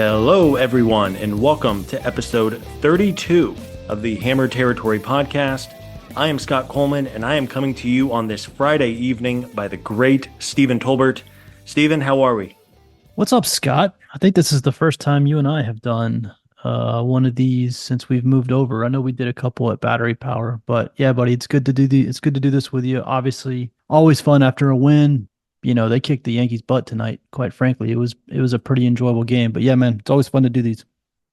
Hello, everyone, and welcome to episode 32 of the Hammer Territory podcast. I am Scott Coleman, and I am coming to you on this Friday evening by the great Stephen Tolbert. Stephen, how are we? What's up, Scott? I think this is the first time you and I have done one of these since we've moved over. I know we did a couple at Battery Power, but yeah, buddy, it's good to do this with you. Obviously, always fun after a win. You know, they kicked the Yankees' butt tonight. Quite frankly, it was a pretty enjoyable game. But yeah, man, it's always fun to do these.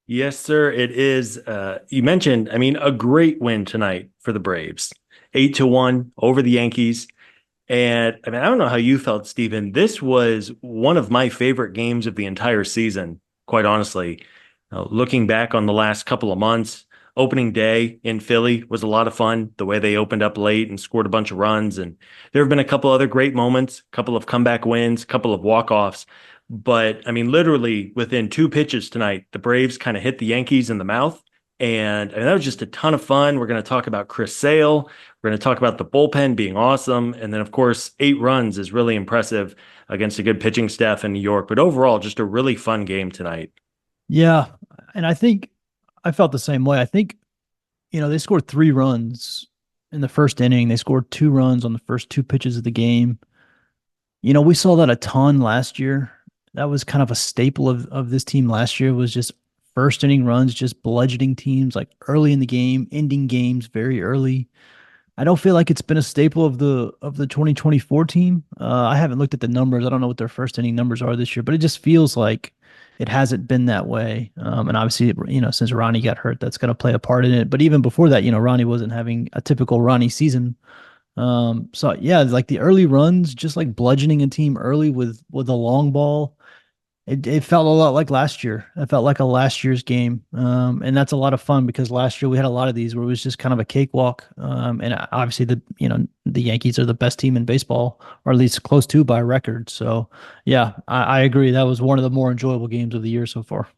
Yes, sir, it is. You mentioned, a great win tonight for the Braves. 8-1 over the Yankees. And I don't know how you felt, Stephen. This was one of my favorite games of the entire season, quite honestly. Looking back on the last couple of months, opening day in Philly was a lot of fun, the way they opened up late and scored a bunch of runs. And there have been a couple other great moments, a couple of comeback wins, a couple of walk-offs. But, literally within two pitches tonight, the Braves kind of hit the Yankees in the mouth. And that was just a ton of fun. We're going to talk about Chris Sale. We're going to talk about the bullpen being awesome. And then, of course, 8 runs is really impressive against a good pitching staff in New York. But overall, just a really fun game tonight. Yeah, and I think I felt the same way. I think, they scored 3 runs in the first inning. They scored 2 runs on the first 2 pitches of the game. We saw that a ton last year. That was kind of a staple of this team last year, was just first inning runs, just bludgeoning teams like early in the game, ending games very early. I don't feel like it's been a staple of the 2024 team. I haven't looked at the numbers. I don't know what their first inning numbers are this year, but it just feels like it hasn't been that way. And obviously, since Ronnie got hurt, that's going to play a part in it. But even before that, Ronnie wasn't having a typical Ronnie season. So yeah, like the early runs, just like bludgeoning a team early with a long ball. It felt a lot like last year. It felt like a last year's game. And that's a lot of fun because last year we had a lot of these where it was just kind of a cakewalk. And obviously the Yankees are the best team in baseball, or at least close to by record. So yeah, I agree. That was one of the more enjoyable games of the year so far.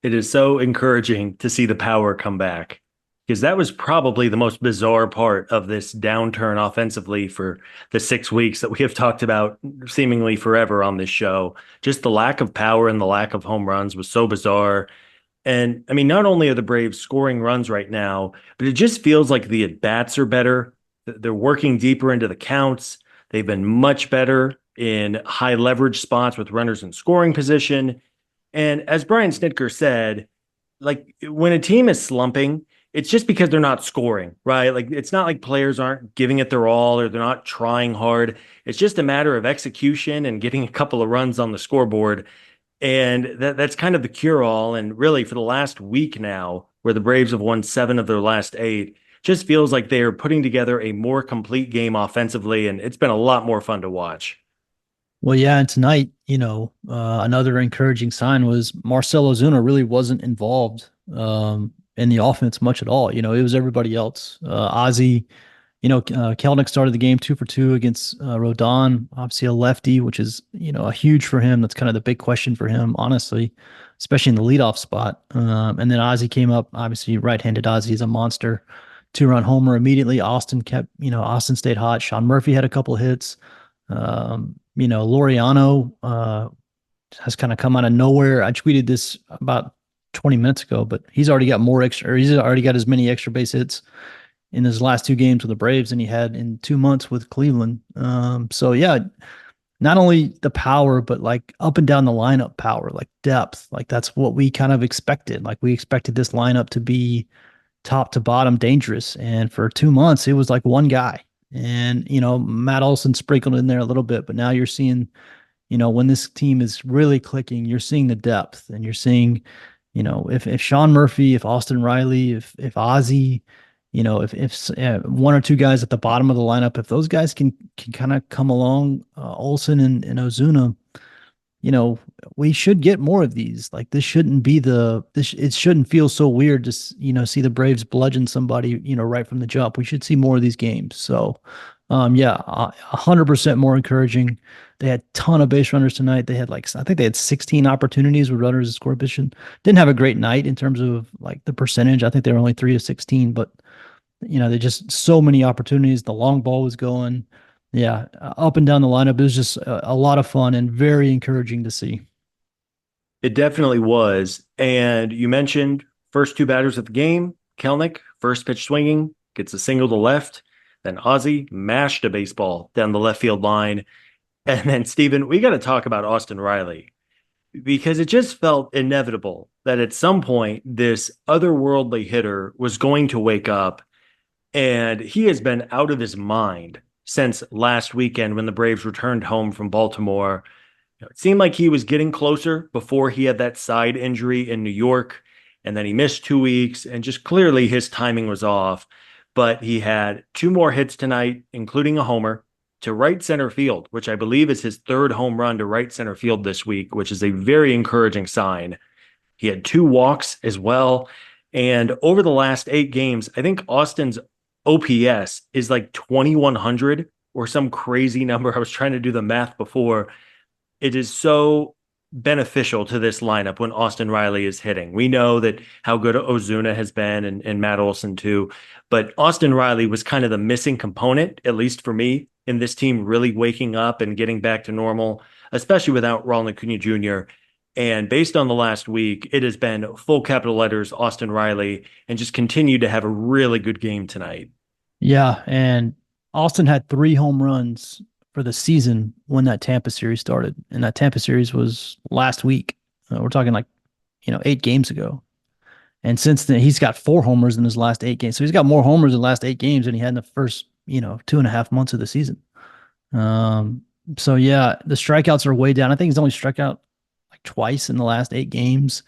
It is so encouraging to see the power come back, because that was probably the most bizarre part of this downturn offensively for the 6 weeks that we have talked about seemingly forever on this show. Just the lack of power and the lack of home runs was so bizarre. And not only are the Braves scoring runs right now, but it just feels like the at-bats are better. They're working deeper into the counts. They've been much better in high leverage spots with runners in scoring position. And as Brian Snitker said, like when a team is slumping, it's just because they're not scoring, right? Like it's not like players aren't giving it their all or they're not trying hard. It's just a matter of execution and getting a couple of runs on the scoreboard. And that's kind of the cure-all. And really for the last week now, where the Braves have won 7 of their last 8, just feels like they are putting together a more complete game offensively. And it's been a lot more fun to watch. Well, yeah, and tonight, another encouraging sign was Marcell Ozuna really wasn't involved in the offense much at all. It was everybody else. Ozzy, Kelnick started the game 2 for 2 against Rodon, obviously a lefty, which is, a huge for him. That's kind of the big question for him, honestly, especially in the leadoff spot. And then Ozzy came up, obviously right-handed Ozzy is a monster. 2-run homer immediately. Austin stayed hot. Sean Murphy had a couple of hits. Laureano has kind of come out of nowhere. I tweeted this about 20 minutes ago, but he's already got he's already got as many extra base hits in his last 2 games with the Braves than he had in 2 months with Cleveland. So yeah, not only the power, but like up and down the lineup power, like depth, like that's what we kind of expected. Like we expected this lineup to be top to bottom dangerous. And for 2 months, it was like one guy. And, Matt Olson sprinkled in there a little bit, but now you're seeing, when this team is really clicking, you're seeing the depth and you're seeing, if Sean Murphy, if Austin Riley, if Ozzy, if 1 or 2 guys at the bottom of the lineup, if those guys can kind of come along, Olson and Ozuna, we should get more of these. Like this shouldn't be it shouldn't feel so weird to, see the Braves bludgeon somebody, right from the jump. We should see more of these games. So, yeah, 100% more encouraging. They had a ton of base runners tonight. They had I think they had 16 opportunities with runners in scoring position. Didn't have a great night in terms of like the percentage. I think they were only 3 to 16, but they just so many opportunities. The long ball was going. Yeah, up and down the lineup. It was just a lot of fun and very encouraging to see. It definitely was. And you mentioned first two batters of the game, Kelnick, first pitch swinging, gets a single to left. Then Ozzie mashed a baseball down the left field line. And then, Stephen, we got to talk about Austin Riley because it just felt inevitable that at some point this otherworldly hitter was going to wake up. And he has been out of his mind since last weekend when the Braves returned home from Baltimore. It seemed like he was getting closer before he had that side injury in New York, and then he missed 2 weeks, and just clearly his timing was off. But he had two more hits tonight, including a homer to right center field, which I believe is his third home run to right center field this week, which is a very encouraging sign. He had two walks as well. And over the last 8 games, I think Austin's OPS is like 2,100 or some crazy number. I was trying to do the math before. It is so beneficial to this lineup when Austin Riley is hitting. We know that how good Ozuna has been and Matt Olson too, but Austin Riley was kind of the missing component, at least for me, in this team really waking up and getting back to normal, especially without Ronald Acuna Jr. And based on the last week, it has been full capital letters Austin Riley and just continued to have a really good game tonight. Yeah, and Austin had 3 home runs for the season when that Tampa series started, and that Tampa series was last week. We're talking like 8 games ago. And since then, he's got 4 homers in his last 8 games. So he's got more homers in the last 8 games than he had in the first 2.5 months of the season. Um, so yeah, the strikeouts are way down. I think he's only struck out like twice in the last 8 games.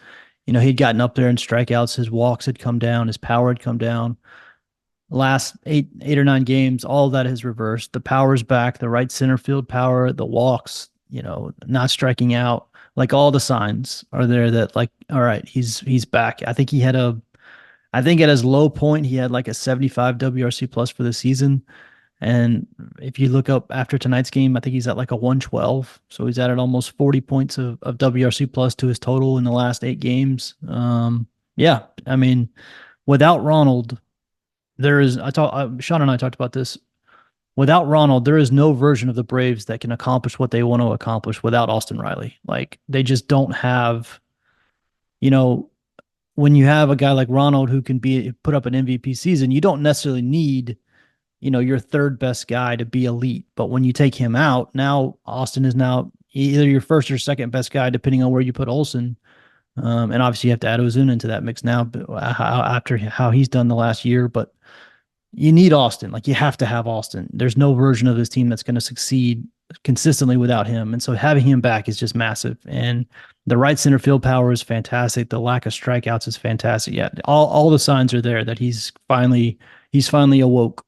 He'd gotten up there in strikeouts. His walks had come down. His power had come down. Last eight or 9 games, all of that has reversed. The power's back, the right center field power, the walks, not striking out. Like all the signs are there that like, all right, he's back. I think at his low point, he had like a 75 WRC plus for the season. And if you look up after tonight's game, I think he's at like a 112. So he's added almost 40 points of WRC plus to his total in the last 8 games. Yeah, I mean, without Ronald, Sean and I talked about this. Without Ronald, there is no version of the Braves that can accomplish what they want to accomplish without Austin Riley. Like they just don't have, you know, when you have a guy like Ronald who can put up an MVP season, you don't necessarily need, your third best guy to be elite. But when you take him out, now Austin is now either your first or second best guy, depending on where you put Olson. And obviously you have to add Ozuna into that mix now, but after how he's done the last year. But you need Austin. Like you have to have Austin. There's no version of this team that's going to succeed consistently without him. And so having him back is just massive. And the right center field power is fantastic. The lack of strikeouts is fantastic. Yeah, all the signs are there that he's finally awoke.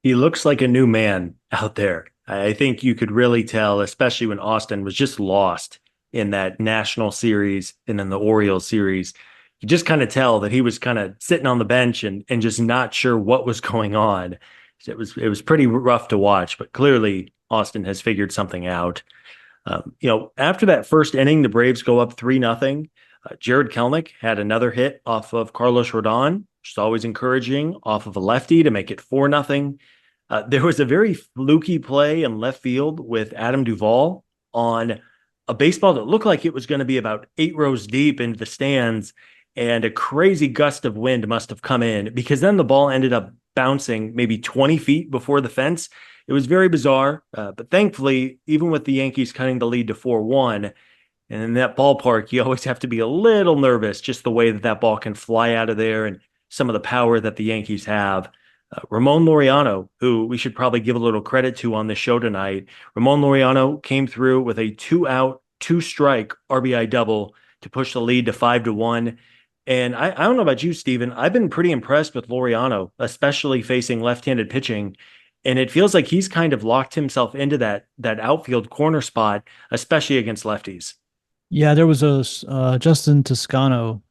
He looks like a new man out there. I think you could really tell, especially when Austin was just lost in that national series and in the Orioles series. You just kind of tell that he was kind of sitting on the bench and just not sure what was going on. It was pretty rough to watch, but clearly Austin has figured something out. After that first inning, the Braves go up 3-0. Jared Kelnick had another hit off of Carlos Rodon, which is always encouraging, off of a lefty to make it 4-0. There was a very fluky play in left field with Adam Duvall on a baseball that looked like it was going to be about 8 rows deep into the stands, and a crazy gust of wind must have come in because then the ball ended up bouncing maybe 20 feet before the fence. It was very bizarre, but thankfully, even with the Yankees cutting the lead to 4-1, and in that ballpark, you always have to be a little nervous just the way that ball can fly out of there and some of the power that the Yankees have. Ramon Laureano, who we should probably give a little credit to on this show tonight. Ramon Laureano came through with a 2-out, 2-strike RBI double to push the lead to 5-1. And I don't know about you, Steven. I've been pretty impressed with Laureano, especially facing left-handed pitching. And it feels like he's kind of locked himself into that outfield corner spot, especially against lefties. Yeah, there was a Justin Toscano,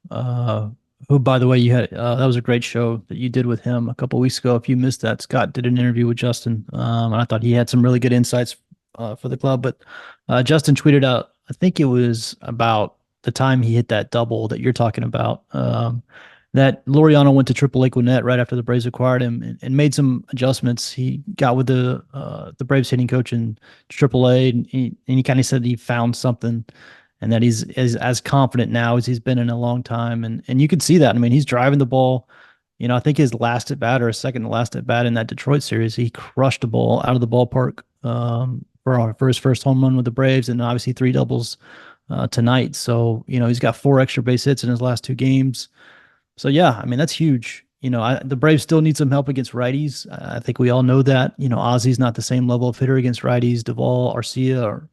who, by the way, you had that was a great show that you did with him a couple weeks ago. If you missed that, Scott did an interview with Justin, and I thought he had some really good insights for the club. But Justin tweeted out, I think it was about the time he hit that double that you're talking about, that Laureano went to AAA Gwinnett right after the Braves acquired him and made some adjustments. He got with the Braves hitting coach in AAA, and he kind of said he found something. and that he's is as confident now as he's been in a long time. And you can see that. I mean, he's driving the ball. I think his last at bat or his second to last at bat in that Detroit series, he crushed the ball out of the ballpark for his first home run with the Braves, and obviously three doubles tonight. So he's got four extra base hits in his last two games. So yeah, I mean that's huge. The Braves still need some help against righties. I think we all know that. Ozzy's not the same level of hitter against righties. Duvall, Arcia are,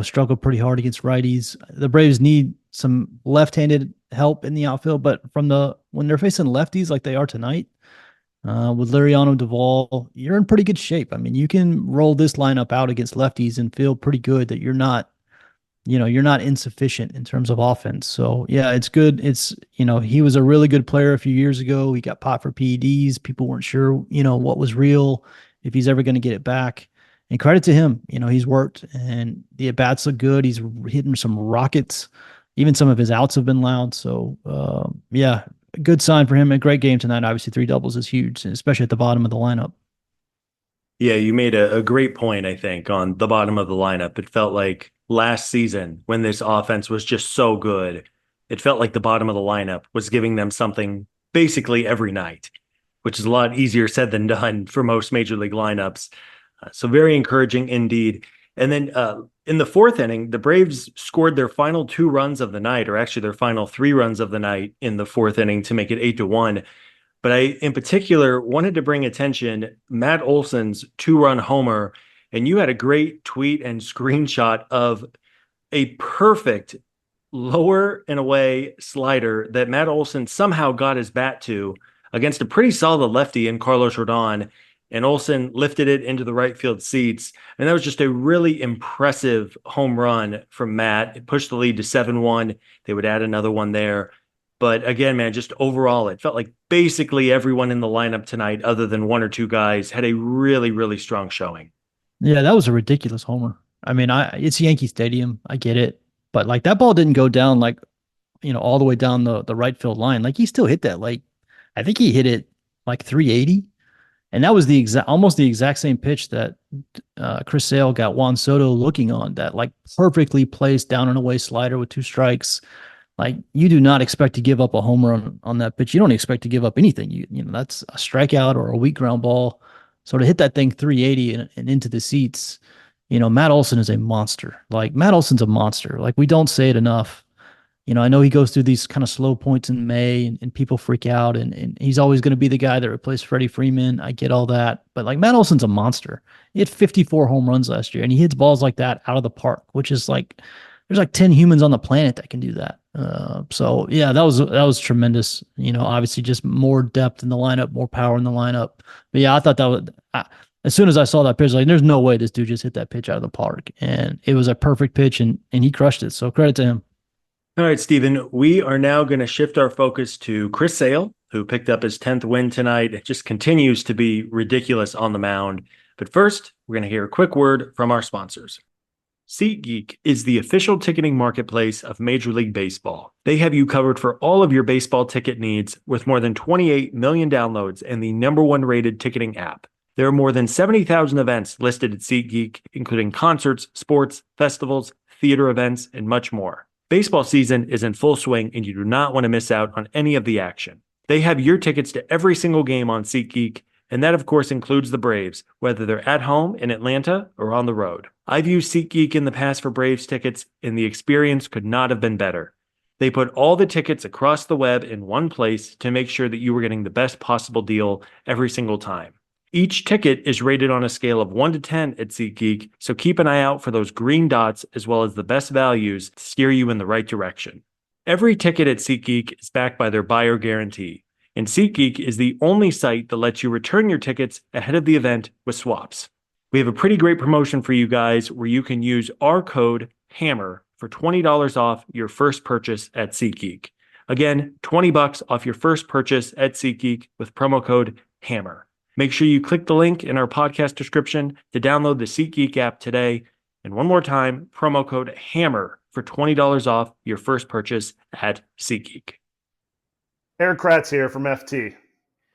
struggle pretty hard against righties. The Braves need some left-handed help in the outfield, but when they're facing lefties like they are tonight, with Liriano Duvall, you're in pretty good shape. I mean, you can roll this lineup out against lefties and feel pretty good that you're not insufficient in terms of offense. So yeah, it's good. He was a really good player a few years ago. He got popped for PEDs. People weren't sure, what was real, if he's ever going to get it back. And credit to him, he's worked and the at bats look good. He's hitting some rockets. Even some of his outs have been loud. So yeah, good sign for him. A great game tonight. Obviously, three doubles is huge, especially at the bottom of the lineup. Yeah, you made a great point, I think, on the bottom of the lineup. It felt like last season when this offense was just so good, it felt like the bottom of the lineup was giving them something basically every night, which is a lot easier said than done for most major league lineups. So very encouraging indeed. And then in the fourth inning, the Braves scored their final two runs of the night, or actually their final three runs of the night in the fourth inning to make it 8-1. But I, in particular, wanted to bring attention Matt Olson's two-run homer, and you had a great tweet and screenshot of a perfect lower and away slider that Matt Olson somehow got his bat to against a pretty solid lefty in Carlos Rodon, and Olson lifted it into the right field seats. And that was just a really impressive home run from Matt. It pushed the lead to 7-1. They would add another one there. But again, man, just overall, it felt like basically everyone in the lineup tonight, other than one or two guys, had a really, really strong showing. Yeah, that was a ridiculous homer. I mean, it's Yankee Stadium. I get it. But like that ball didn't go down like, all the way down the right field line. Like he still hit that. Like I think he hit it like 380. And that was almost the exact same pitch that Chris Sale got Juan Soto looking on, that like perfectly placed down and away slider with two strikes. Like you do not expect to give up a home run on that pitch. You don't expect to give up anything. That's a strikeout or a weak ground ball. So to hit that thing 380 and into the seats, Matt Olson is a monster. Like Matt Olson's a monster. Like we don't say it enough. I know he goes through these kind of slow points in May and people freak out and he's always going to be the guy that replaced Freddie Freeman. I get all that. But like Matt Olson's a monster. He had 54 home runs last year and he hits balls like that out of the park, which is like, there's like 10 humans on the planet that can do that. So yeah, that was tremendous. Obviously just more depth in the lineup, more power in the lineup. But yeah, I thought as soon as I saw that pitch, like there's no way this dude just hit that pitch out of the park. And it was a perfect pitch and he crushed it. So credit to him. All right, Stephen, we are now going to shift our focus to Chris Sale, who picked up his 10th win tonight. It just continues to be ridiculous on the mound. But first, we're going to hear a quick word from our sponsors. SeatGeek is the official ticketing marketplace of Major League Baseball. They have you covered for all of your baseball ticket needs with more than 28 million downloads and the #1 rated ticketing app. There are more than 70,000 events listed at SeatGeek, including concerts, sports, festivals, theater events, and much more. Baseball season is in full swing and you do not want to miss out on any of the action. They have your tickets to every single game on SeatGeek, and that of course includes the Braves, whether they're at home in Atlanta or on the road. I've used SeatGeek in the past for Braves tickets, and the experience could not have been better. They put all the tickets across the web in one place to make sure that you were getting the best possible deal every single time. Each ticket is rated on a scale of 1 to 10 at SeatGeek, so keep an eye out for those green dots as well as the best values to steer you in the right direction. Every ticket at SeatGeek is backed by their buyer guarantee, and SeatGeek is the only site that lets you return your tickets ahead of the event with swaps. We have a pretty great promotion for you guys where you can use our code HAMMER for $20 off your first purchase at SeatGeek. Again, $20 off your first purchase at SeatGeek with promo code HAMMER. Make sure you click the link in our podcast description to download the SeatGeek app today. And one more time, promo code HAMMER for $20 off your first purchase at SeatGeek. Eric Kratz here from FT.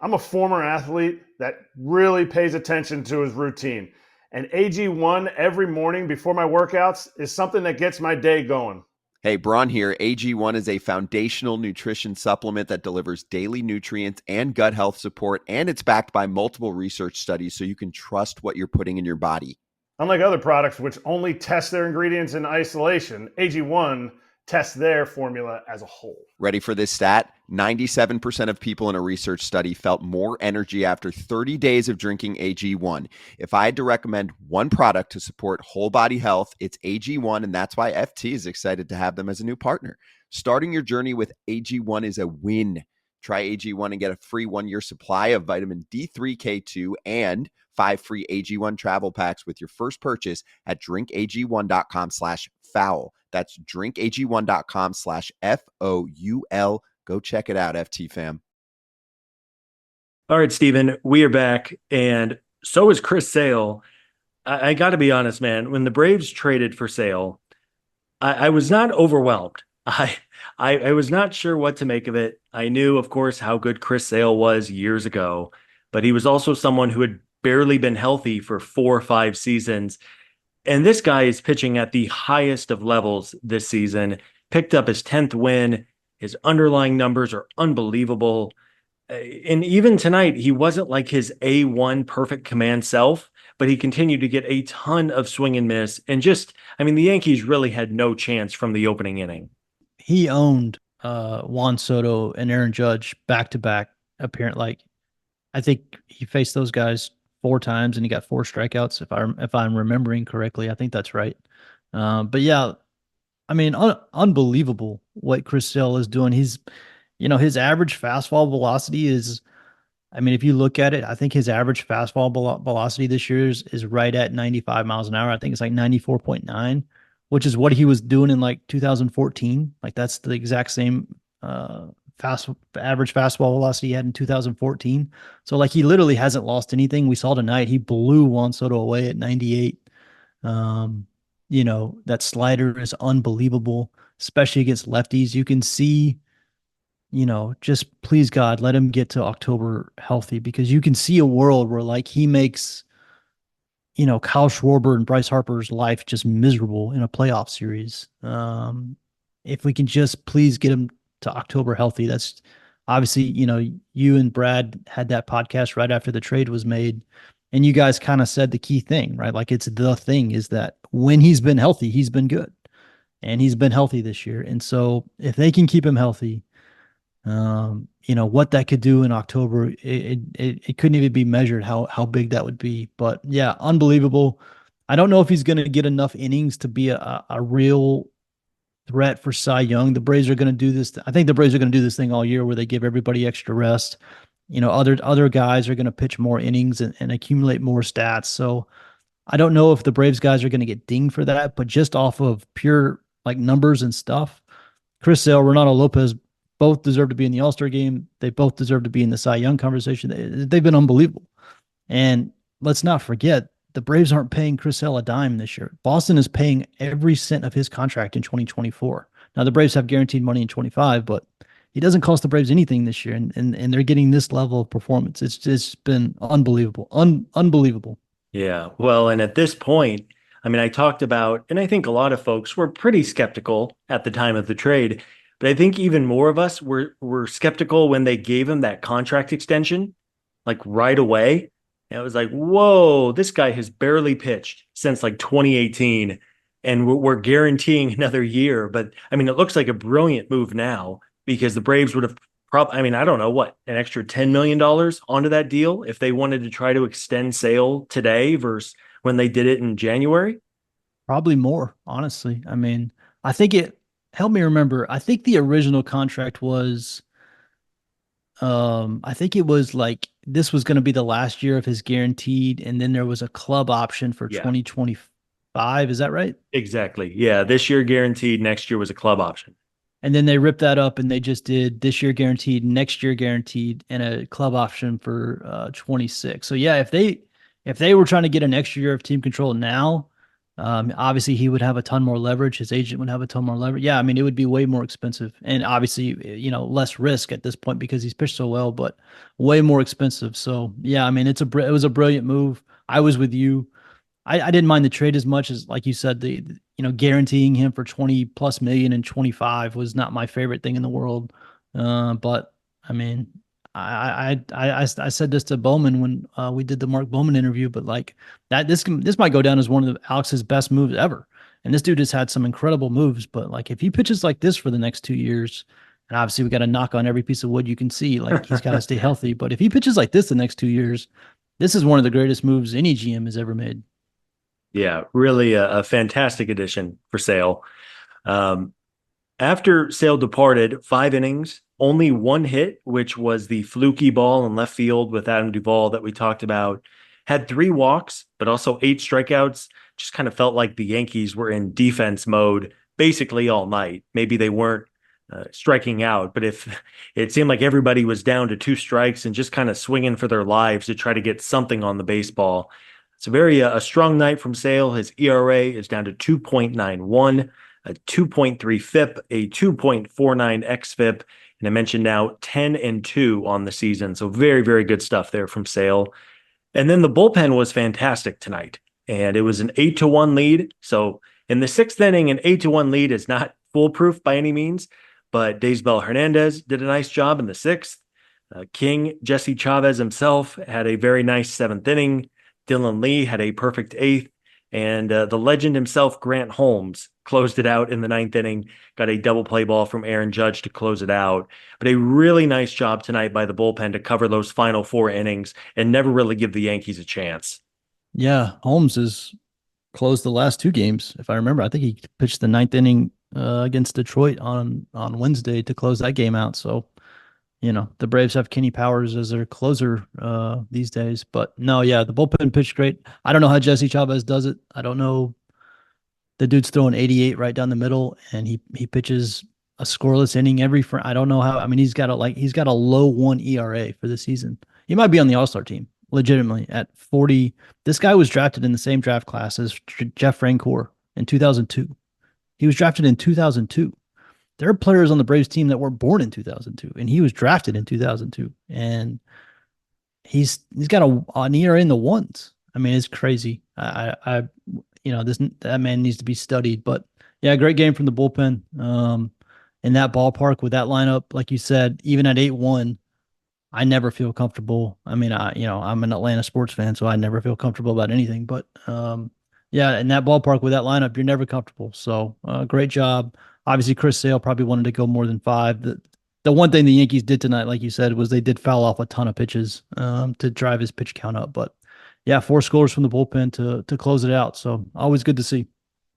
I'm a former athlete that really pays attention to his routine. And AG1 every morning before my workouts is something that gets my day going. Hey, Braun here. AG1 is a foundational nutrition supplement that delivers daily nutrients and gut health support, and it's backed by multiple research studies so you can trust what you're putting in your body. Unlike other products which only test their ingredients in isolation, AG1 tests their formula as a whole. Ready for this stat? 97% of people in a research study felt more energy after 30 days of drinking AG1. If I had to recommend one product to support whole body health, it's AG1, and that's why FT is excited to have them as a new partner. Starting your journey with AG1 is a win. Try AG1 and get a free 1-year supply of vitamin D3, K2, and 5 free AG1 travel packs with your first purchase at drinkag1.com/foul. That's drinkag1.com/FOUL. Go check it out, FT fam. All right, Stephen, we are back, and so is Chris Sale. I got to be honest, man. When the Braves traded for Sale, I was not overwhelmed. I was not sure what to make of it. I knew, of course, how good Chris Sale was years ago, but he was also someone who had barely been healthy for 4 or 5 seasons. And this guy is pitching at the highest of levels this season, picked up his 10th win. His underlying numbers are unbelievable. And even tonight, he wasn't like his A1 perfect command self, but he continued to get a ton of swing and miss. And just, I mean, the Yankees really had no chance from the opening inning. He owned Juan Soto and Aaron Judge back to back. Apparent, like I think he faced those guys 4 times and he got 4 strikeouts. If I'm remembering correctly, I think that's right. But yeah, I mean, unbelievable what Chris Sale is doing. His average fastball velocity is, I mean, if you look at it, I think his average fastball velocity this year is right at 95 miles an hour. I think it's like 94.9, which is what he was doing in like 2014. Like that's the exact same average fastball velocity he had in 2014. So like he literally hasn't lost anything. We saw tonight he blew Juan Soto away at 98. That slider is unbelievable, especially against lefties. You can see, just please God, let him get to October healthy, because you can see a world where like he makes, Kyle Schwarber and Bryce Harper's life just miserable in a playoff series. If we can just please get him to October healthy, that's obviously, you and Brad had that podcast right after the trade was made. And you guys kind of said the key thing, right? Like it's the thing is that when he's been healthy, he's been good, and he's been healthy this year. And so if they can keep him healthy, what that could do in October, it couldn't even be measured how big that would be. But yeah, unbelievable. I don't know if he's going to get enough innings to be a real threat for Cy Young. The Braves are going to do this. I think the Braves are going to do this thing all year where they give everybody extra rest. Other guys are going to pitch more innings and accumulate more stats. So I don't know if the Braves guys are going to get dinged for that, but just off of pure like numbers and stuff, Chris Sale, Renato Lopez both deserve to be in the All-Star game. They both deserve to be in the Cy Young conversation. They've been unbelievable. And let's not forget, the Braves aren't paying Chris Sale a dime this year. Boston is paying every cent of his contract in 2024. Now the Braves have guaranteed money in 25, but he doesn't cost the Braves anything this year, and they're getting this level of performance. It's been unbelievable, unbelievable. Yeah. Well, and at this point, I mean, I talked about, and I think a lot of folks were pretty skeptical at the time of the trade, but I think even more of us were skeptical when they gave him that contract extension, like right away. And it was like, whoa, this guy has barely pitched since like 2018, and we're guaranteeing another year. But I mean, it looks like a brilliant move now, because the Braves would have probably, I mean, I don't know what, an extra $10 million onto that deal if they wanted to try to extend Sale today versus when they did it in January. Probably more, honestly. I mean, I think help me remember. I think the original contract was, I think it was like this was going to be the last year of his guaranteed, and then there was a club option for 2025. Is that right? Exactly. Yeah. This year guaranteed. Next year was a club option. And then they ripped that up and they just did this year guaranteed, next year guaranteed, and a club option for 26. So yeah, if they were trying to get an extra year of team control now, obviously he would have a ton more leverage. His agent would have a ton more leverage. Yeah, I mean, it would be way more expensive, and obviously, less risk at this point because he's pitched so well, but way more expensive. So yeah, I mean, it was a brilliant move. I was with you. I didn't mind the trade as much as, like you said, guaranteeing him for 20 plus million and 25 was not my favorite thing in the world. But I mean, I said this to Bowman when we did the Mark Bowman interview, but like that, this might go down as one of Alex's best moves ever. And this dude has had some incredible moves, but like if he pitches like this for the next 2 years, and obviously we got to knock on every piece of wood you can see, like he's got to stay healthy. But if he pitches like this the next 2 years, this is one of the greatest moves any GM has ever made. Yeah, really a fantastic addition for Sale. Um, After Sale departed, 5 innings, only 1 hit, which was the fluky ball in left field with Adam Duvall that we talked about. Had 3 walks, but also 8 strikeouts. Just kind of felt like the Yankees were in defense mode basically all night. Maybe they weren't striking out, but if it seemed like everybody was down to 2 strikes and just kind of swinging for their lives to try to get something on the baseball. It's a very a strong night from Sale. His ERA is down to 2.91. A 2.3 FIP, a 2.49 XFIP, and I mentioned now 10-2 on the season. So very, very good stuff there from Sale. And then the bullpen was fantastic tonight, and it was an 8-1 lead. So in the 6th inning, an 8-1 lead is not foolproof by any means, but Daysbel Hernandez did a nice job in the 6th. King Jesse Chavez himself had a very nice 7th inning. Dylan Lee had a perfect 8th. And the legend himself, Grant Holmes, closed it out in the 9th inning, got a double play ball from Aaron Judge to close it out. But a really nice job tonight by the bullpen to cover those final 4 innings and never really give the Yankees a chance. Yeah, Holmes has closed the last 2 games, if I remember. I think he pitched the 9th inning against Detroit on Wednesday to close that game out. So, the Braves have Kenny Powers as their closer these days. But no, yeah, the bullpen pitched great. I don't know how Jesse Chavez does it. I don't know. The dude's throwing 88 right down the middle, and he pitches a scoreless inning every. I don't know how. I mean, he's got a low 1 ERA for the season. He might be on the All-Star team, legitimately at 40. This guy was drafted in the same draft class as Jeff Francoeur in 2002. He was drafted in 2002. There are players on the Braves team that were born in 2002, and he was drafted in 2002, and he's got an ERA in the ones. I mean, it's crazy. That man needs to be studied. But yeah, great game from the bullpen. In that ballpark with that lineup, like you said, even at 8-1, I never feel comfortable. I mean, I'm an Atlanta sports fan, so I never feel comfortable about anything. But yeah, in that ballpark with that lineup, you're never comfortable. So great job. Obviously, Chris Sale probably wanted to go more than 5. The one thing the Yankees did tonight, like you said, was they did foul off a ton of pitches to drive his pitch count up. But yeah, 4 scores from the bullpen to close it out. So always good to see.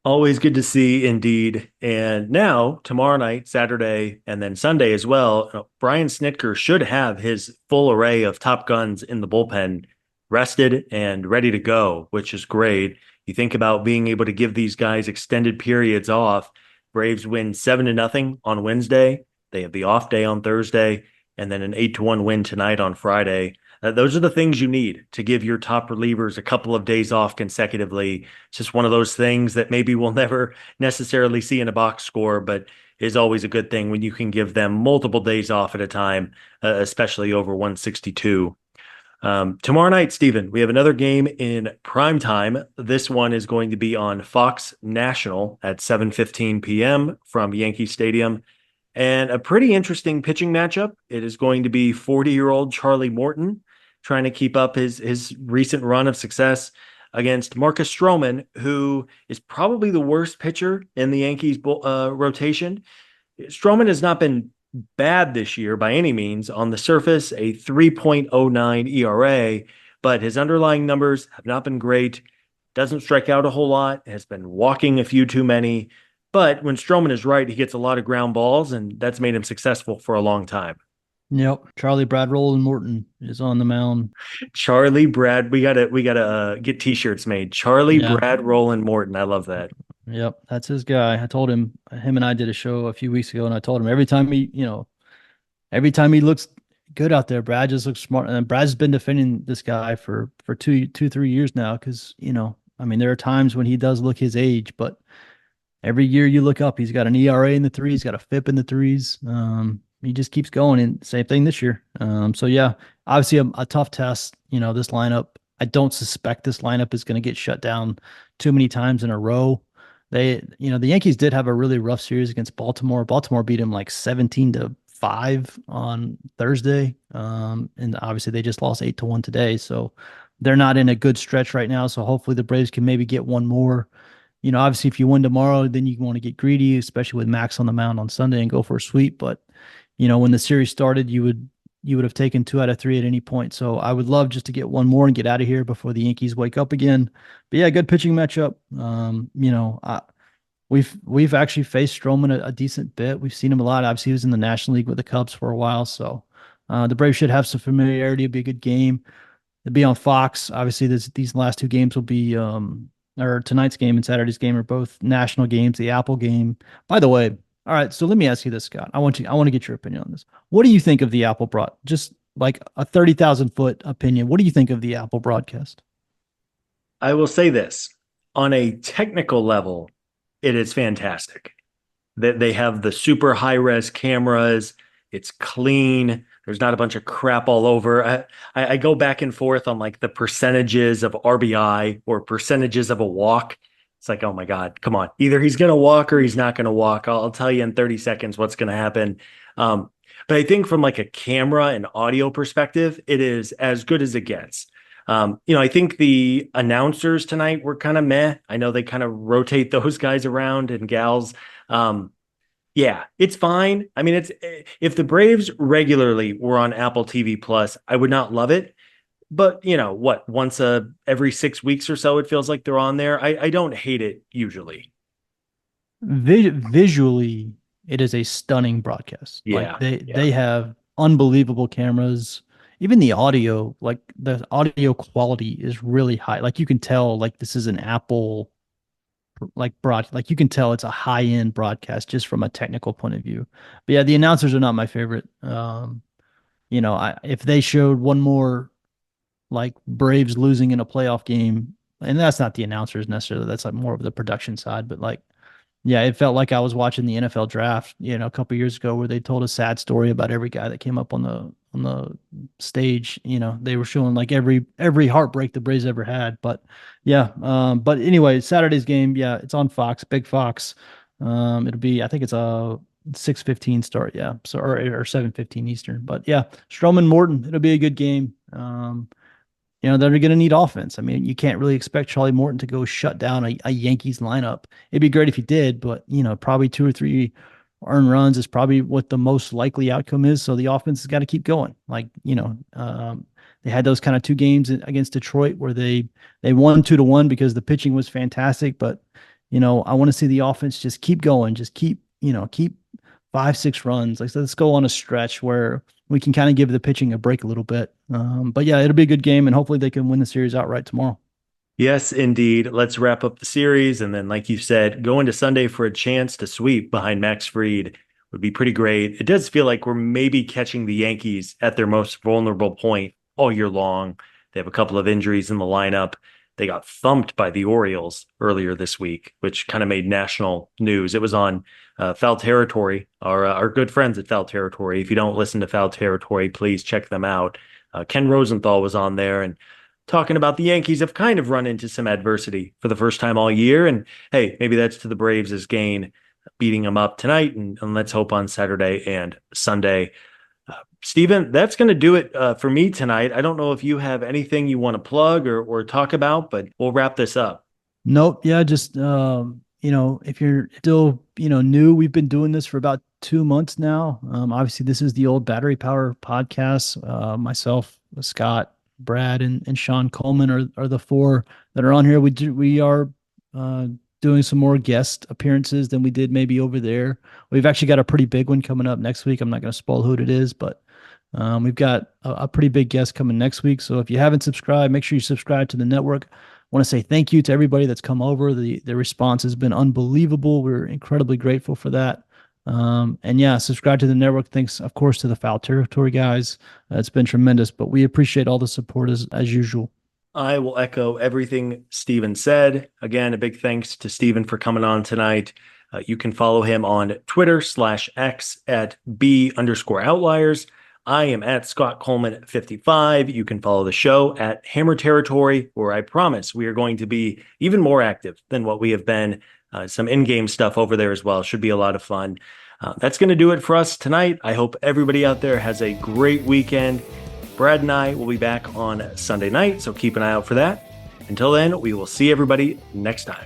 Always good to see, indeed. And now, tomorrow night, Saturday, and then Sunday as well, Brian Snitker should have his full array of top guns in the bullpen rested and ready to go, which is great. You think about being able to give these guys extended periods off. Braves win 7-0 on Wednesday. They have the off day on Thursday, and then an 8-1 win tonight on Friday. Those are the things you need to give your top relievers a couple of days off consecutively. It's just one of those things that maybe we'll never necessarily see in a box score, but is always a good thing when you can give them multiple days off at a time, especially over 162. Tomorrow night, Stephen, we have another game in prime time. This one is going to be on Fox National at 7:15 p.m. from Yankee Stadium. And a pretty interesting pitching matchup. It is going to be 40-year-old Charlie Morton trying to keep up his recent run of success against Marcus Stroman, who is probably the worst pitcher in the Yankees rotation. Stroman has not been bad this year by any means. On the surface, a 3.09 ERA, but his underlying numbers have not been great. Doesn't strike out a whole lot, has been walking a few too many. But when Stroman is right, he gets a lot of ground balls, and that's made him successful for a long time. Yep, Charlie Brad Roland Morton is on the mound. Charlie Brad, we gotta get T-shirts made. Charlie Brad Roland Morton, I love that. Yep, that's his guy. I told him and I did a show a few weeks ago, and I told him every time he looks good out there, Brad just looks smart. And Brad's been defending this guy for 3 years now, because I mean, there are times when he does look his age, but every year you look up, he's got an ERA in the 3s, he's got a FIP in the 3s. He just keeps going, and same thing this year. So yeah, obviously a tough test. This lineup, I don't suspect this lineup is going to get shut down too many times in a row. The Yankees did have a really rough series against Baltimore. Baltimore beat them like 17-5 on Thursday. And obviously they just lost 8-1 today. So they're not in a good stretch right now. So hopefully the Braves can maybe get one more. Obviously if you win tomorrow, then you want to get greedy, especially with Max on the mound on Sunday and go for a sweep. But when the series started, you would have taken 2 out of 3 at any point. So I would love just to get one more and get out of here before the Yankees wake up again. But yeah, good pitching matchup. We've actually faced Stroman a decent bit. We've seen him a lot. Obviously, he was in the National League with the Cubs for a while. So the Braves should have some familiarity. It'll be a good game. It'll be on Fox. Obviously, these last 2 games will be or tonight's game and Saturday's game are both national games. The Apple game. By the way, all right. So let me ask you this, Scott. I want to get your opinion on this. What do you think of the Apple just like a 30,000-foot opinion? What do you think of the Apple broadcast? I will say this on a technical level, it is fantastic. That they have the super high res cameras. It's clean. There's not a bunch of crap all over. I go back and forth on like the percentages of RBI or percentages of a walk. It's like, oh my God, come on. Either he's going to walk or he's not going to walk. I'll tell you in 30 seconds what's going to happen. But I think from like a camera and audio perspective, it is as good as it gets. I think the announcers tonight were kind of meh. I know they kind of rotate those guys around and gals. Yeah, it's fine. I mean, if the Braves regularly were on Apple TV Plus, I would not love it. But once every 6 weeks or so, it feels like they're on there. I don't hate it usually. Visually, it is a stunning broadcast. Yeah, Like they have unbelievable cameras. Even the audio, like the audio quality is really high. Like you can tell, like this is an Apple like you can tell it's a high-end broadcast just from a technical point of view. But yeah, the announcers are not my favorite. If they showed one more like Braves losing in a playoff game, and that's not the announcers necessarily, that's like more of the production side, but like yeah, it felt like I was watching the NFL draft, a couple years ago where they told a sad story about every guy that came up on the stage. They were showing like every heartbreak the Braves ever had. But yeah, but anyway, Saturday's game, yeah, it's on Fox, Big Fox. It'll be, I think it's a 6:15 start, yeah, so or 7:15 Eastern. But yeah, Stroman Morton, it'll be a good game. They're going to need offense. I mean, you can't really expect Charlie Morton to go shut down a Yankees lineup. It'd be great if he did, but, probably 2 or 3 earned runs is probably what the most likely outcome is. So the offense has got to keep going. Like, they had those kind of 2 games against Detroit where they won 2-1 because the pitching was fantastic. But, I want to see the offense just keep going, just keep 5-6 runs. Like, so let's go on a stretch where we can kind of give the pitching a break a little bit. But yeah, it'll be a good game, and hopefully they can win the series outright tomorrow. Yes, indeed. Let's wrap up the series. And then, like you said, go into Sunday for a chance to sweep behind Max Fried would be pretty great. It does feel like we're maybe catching the Yankees at their most vulnerable point all year long. They have a couple of injuries in the lineup. They got thumped by the Orioles earlier this week, which kind of made national news. It was on Foul Territory, our good friends at Foul Territory. If you don't listen to Foul Territory, please check them out. Ken Rosenthal was on there and talking about the Yankees have kind of run into some adversity for the first time all year. And hey, maybe that's to the Braves' gain, beating them up tonight. And let's hope on Saturday and Sunday. Stephen, that's going to do it for me tonight. I don't know if you have anything you want to plug or talk about, but we'll wrap this up. Nope. Yeah. Just, if you're still, new, we've been doing this for about 2 months now. Obviously this is the old Battery Power podcast. Myself, Scott, Brad, and Sean Coleman are the 4 that are on here. We are doing some more guest appearances than we did maybe over there. We've actually got a pretty big one coming up next week. I'm not going to spoil who it is, but we've got a pretty big guest coming next week. So if you haven't subscribed, make sure you subscribe to the network. I want to say thank you to everybody that's come over. The response has been unbelievable. We're incredibly grateful for that. And yeah, subscribe to the network. Thanks, of course, to the Foul Territory guys. It's been tremendous, but we appreciate all the support as usual. I will echo everything Stephen said. Again, a big thanks to Stephen for coming on tonight. You can follow him on Twitter /X at B_outliers. I am at Scott Coleman 55. You can follow the show at Hammer Territory, where I promise we are going to be even more active than what we have been. Some in-game stuff over there as well. Should be a lot of fun. That's going to do it for us tonight. I hope everybody out there has a great weekend. Brad and I will be back on Sunday night, so keep an eye out for that. Until then, we will see everybody next time.